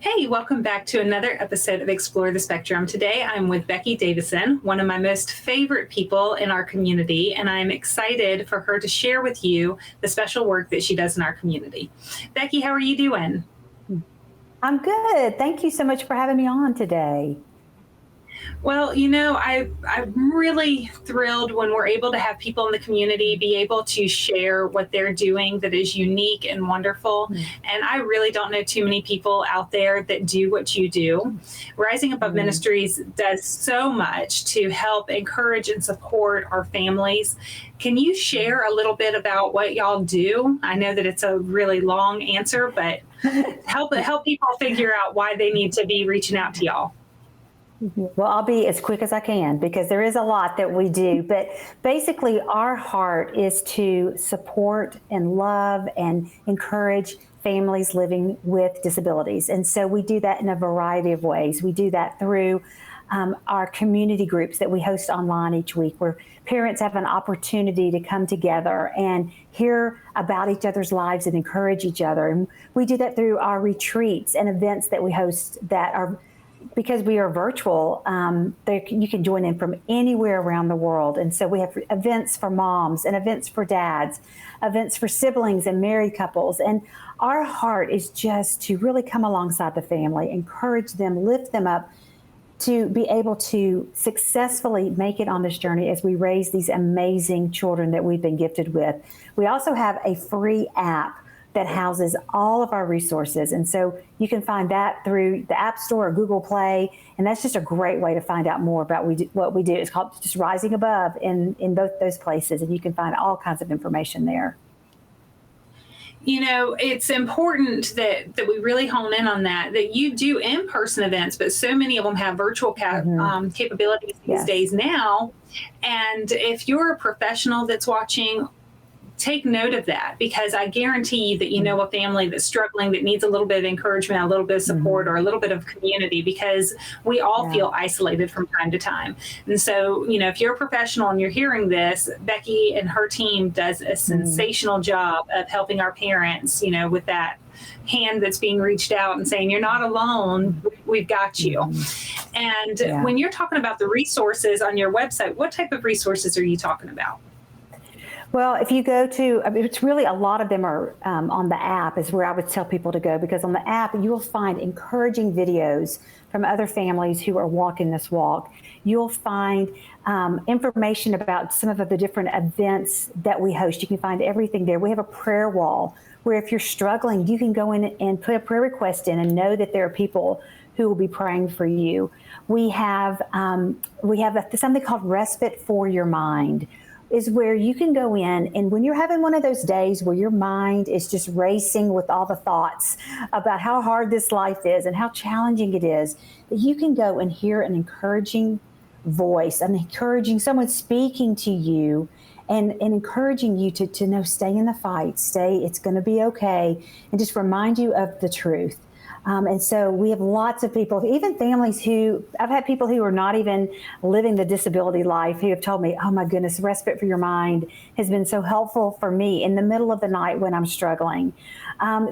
Hey, welcome back to another episode of Explore the Spectrum. Today I'm with Becky Davidson, one of my most favorite people in our community, and I'm excited for her to share with you the special work that she does in our community. Becky, how are you doing? I'm good. Thank you so much for having me on today. Well, I'm really thrilled when we're able to have people in the community be able to share what they're doing that is unique and wonderful. And I really don't know too many people out there that do what you do. Rising Above Ministries does so much to help encourage and support our families. Can you share a little bit about what y'all do? I know that it's a really long answer, but help people figure out why they need to be reaching out to y'all. Well, I'll be as quick as I can because there is a lot that we do. But basically, our heart is to support and love and encourage families living with disabilities. And so we do that in a variety of ways. We do that through our community groups that we host online each week, where parents have an opportunity to come together and hear about each other's lives and encourage each other. And we do that through our retreats and events that we host that are, because we are virtual, you can join in from anywhere around the world. And so we have events for moms and events for dads, events for siblings and married couples. And our heart is just to really come alongside the family, encourage them, lift them up to be able to successfully make it on this journey as we raise these amazing children that we've been gifted with. We also have a free app that houses all of our resources. And so you can find that through the App Store or Google Play. And that's just a great way to find out more about what we do. It's called just Rising Above in both those places. And you can find all kinds of information there. You know, it's important that we really hone in on that you do in-person events, but so many of them have virtual capabilities these days now. And if you're a professional that's watching, take note of that, because I guarantee you that you know a family that's struggling, that needs a little bit of encouragement, a little bit of support, or a little bit of community, because we all feel isolated from time to time. And so, if you're a professional and you're hearing this, Becky and her team does a sensational job of helping our parents, with that hand that's being reached out and saying, you're not alone, we've got you. And when you're talking about the resources on your website, what type of resources are you talking about? Well, if you go to, it's really a lot of them are on the app is where I would tell people to go, because on the app, you will find encouraging videos from other families who are walking this walk. You'll find information about some of the different events that we host. You can find everything there. We have a prayer wall where if you're struggling, you can go in and put a prayer request in and know that there are people who will be praying for you. We have something called Respite for Your Mind, is where you can go in, and when you're having one of those days where your mind is just racing with all the thoughts about how hard this life is and how challenging it is, that you can go and hear an encouraging voice, an encouraging someone speaking to you and encouraging you to know, stay in the fight, it's going to be okay, and just remind you of the truth. And so we have lots of people, even families I've had people who are not even living the disability life who have told me, oh my goodness, Respite for Your Mind has been so helpful for me in the middle of the night when I'm struggling.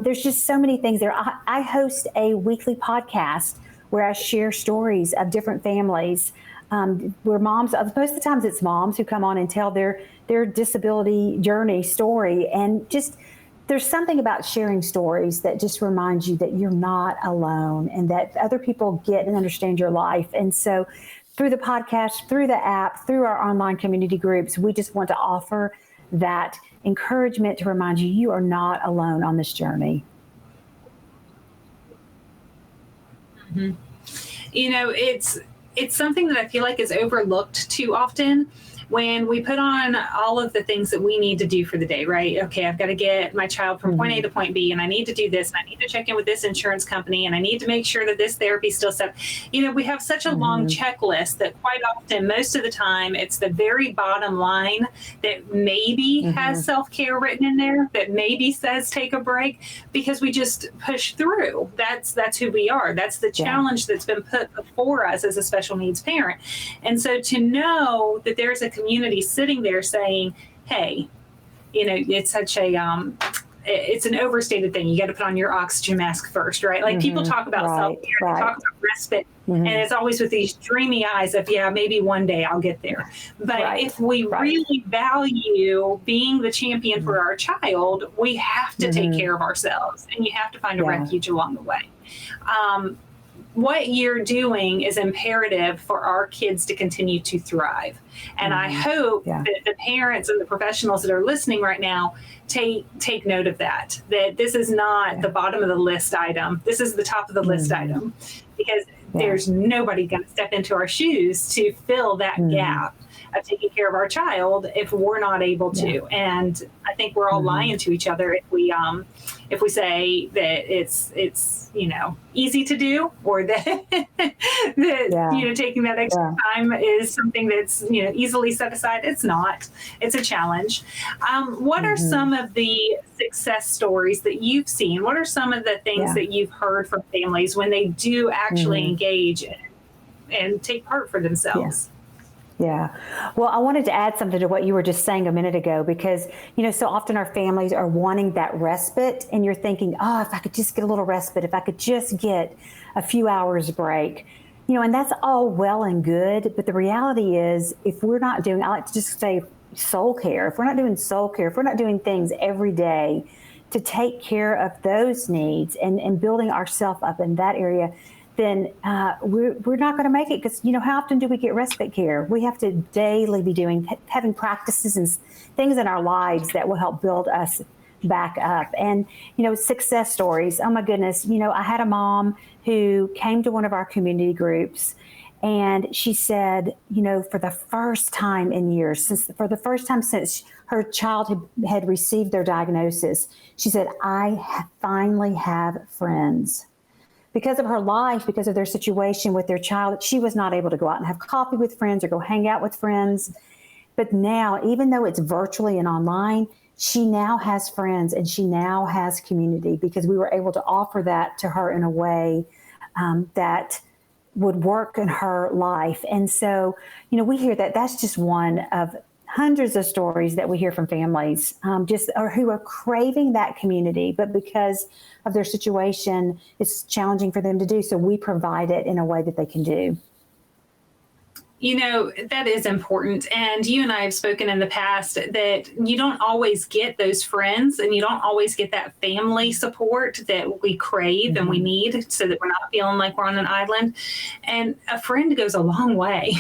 There's just so many things there. I host a weekly podcast where I share stories of different families, where moms, most of the times it's moms who come on and tell their disability journey story. And just, there's something about sharing stories that just reminds you that you're not alone and that other people get and understand your life. And so through the podcast, through the app, through our online community groups, we just want to offer that encouragement to remind you, you are not alone on this journey. Mm-hmm. It's something that I feel like is overlooked too often when we put on all of the things that we need to do for the day, right? Okay, I've got to get my child from point A to point B, and I need to do this, and I need to check in with this insurance company, and I need to make sure that this therapy is still set. We have such a long checklist that quite often, most of the time, it's the very bottom line that maybe has self-care written in there, that maybe says take a break, because we just push through. That's who we are. That's the challenge that's been put before us as a special needs parent. And so to know that there's a community sitting there saying, hey, it's such a it's an overstated thing. You got to put on your oxygen mask first, right? Like people talk about self-care, they talk about respite, and it's always with these dreamy eyes of, yeah, maybe one day I'll get there. But if we really value being the champion for our child, we have to take care of ourselves, and you have to find a refuge along the way. What you're doing is imperative for our kids to continue to thrive. And I hope that the parents and the professionals that are listening right now take note of that this is not the bottom of the list item. This is the top of the list item, because there's nobody going to step into our shoes to fill that gap of taking care of our child if we're not able to. And I think we're all lying to each other if we say that it's easy to do, or that taking that extra time is something that's easily set aside. It's not. It's a challenge. What are some of the success stories that you've seen? What are some of the things that you've heard from families when they do actually engage and take part for themselves? Yeah. Well, I wanted to add something to what you were just saying a minute ago, because, so often our families are wanting that respite, and you're thinking, oh, if I could just get a little respite, if I could just get a few hours break, and that's all well and good. But the reality is, if we're not doing, I like to just say soul care, if we're not doing soul care, if we're not doing things every day to take care of those needs and building ourselves up in that area, then we're not going to make it, because, how often do we get respite care? We have to daily be having practices and things in our lives that will help build us back up. And, success stories. Oh my goodness. I had a mom who came to one of our community groups, and she said, for the first time in years, since her child had received their diagnosis, she said, I finally have friends. Because of her life, because of their situation with their child, she was not able to go out and have coffee with friends or go hang out with friends. But now, even though it's virtually and online, she now has friends and she now has community, because we were able to offer that to her in a way that would work in her life. And so, we hear that that's just one of hundreds of stories that we hear from families who are craving that community, but because of their situation, it's challenging for them to do. So we provide it in a way that they can do. That is important. And you and I have spoken in the past that you don't always get those friends, and you don't always get that family support that we crave and we need, so that we're not feeling like we're on an island. And a friend goes a long way.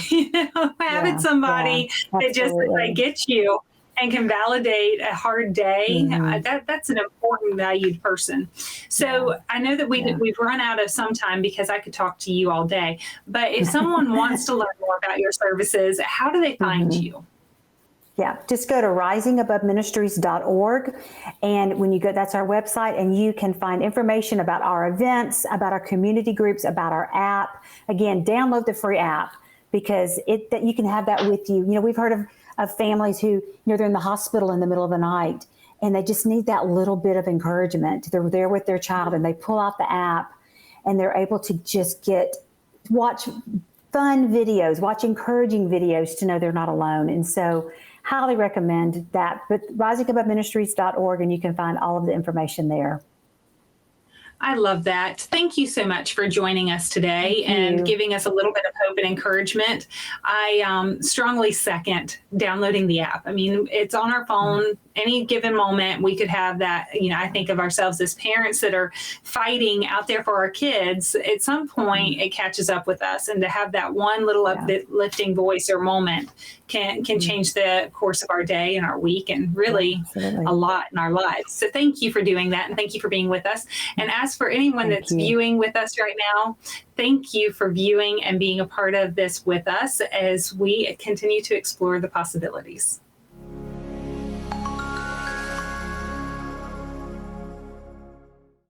Having somebody that just gets you and can validate a hard day, that's an important, valued person. So I know that we've run out of some time, because I could talk to you all day. But if someone wants to learn more about your services, how do they find you? Yeah, just go to risingaboveministries.org. And when you go, that's our website, and you can find information about our events, about our community groups, about our app. Again, download the free app, because that you can have that with you. We've heard of families who, they're in the hospital in the middle of the night, and they just need that little bit of encouragement. They're there with their child, and they pull out the app, and they're able to just watch fun videos, watch encouraging videos to know they're not alone. And so highly recommend that. But risingaboveministries.org, and you can find all of the information there. I love that. Thank you so much for joining us today and giving us a little bit of hope and encouragement. I strongly second downloading the app. I mean, it's on our phone. Any given moment, we could have that. I think of ourselves as parents that are fighting out there for our kids. At some point, it catches up with us, and to have that one little uplifting voice or moment can change the course of our day and our week, and really a lot in our lives. So thank you for doing that, and thank you for being with us. And as for anyone that's viewing with us right now, thank you for viewing and being a part of this with us as we continue to explore the possibilities.